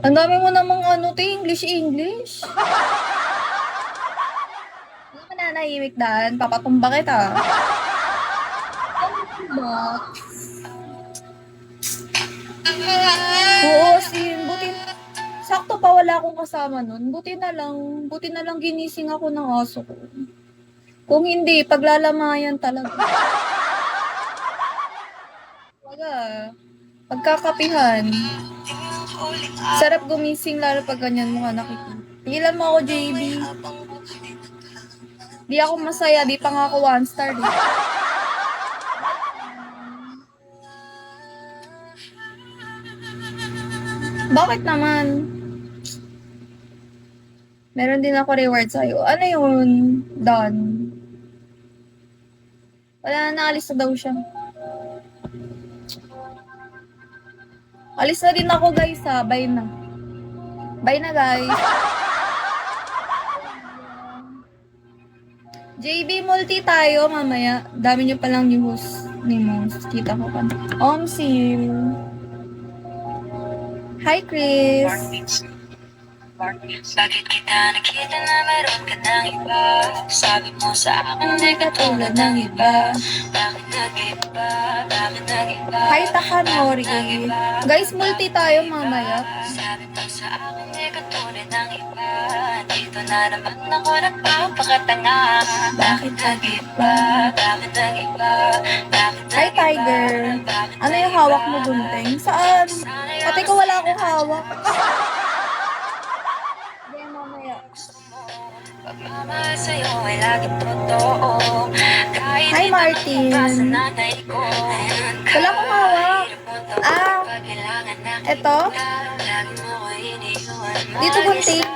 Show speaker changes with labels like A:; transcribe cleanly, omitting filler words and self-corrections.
A: Ang dami mo namang ano, te, English. Hindi ka nanahimik daan, papatumba kita. Papatumba. Oo, sin, buti, sakto pa wala akong kasama nun. Buti na lang ginising ako ng aso ko. Kung hindi, paglalamayan talaga. Talaga, pagkakapihan. Sarap gumising lalo pag ganyan mo ka nakikita. Pigilan mo ako, JB. Di ako masaya, di pa nga ako 1 star. Bakit naman? Meron din ako reward sa'yo. Ano yun? Done. Wala na, naalis na daw siya. Alis na din ako, guys, ha. Bye na. Bye na, guys. JB, multi tayo mamaya. Dami niyo palang news ni Mons. Kita ko pa. See you. Hi, Chris.
B: Bakit kita nakita na meron ka ng iba? Sabi mo sa akin di katulad ng iba. Bakit nag-iba? Bakit nag-iba?
A: Hi, Takanori. Guys, multi tayo mamaya.
B: Sabi mo sa akin di katulad ng iba. Dito na naman ako nagpapakatanga. Bakit nag-iba? Bakit nag-iba?
A: Hi, Tiger. Ano yung hawak mo, Gunting? Saan? Pati ko wala akong hawak.
B: Pagmamahal sa'yo ay laging totoo.
A: Hi, Martin. Wala akong hawak. Eto? Dito, Gunting.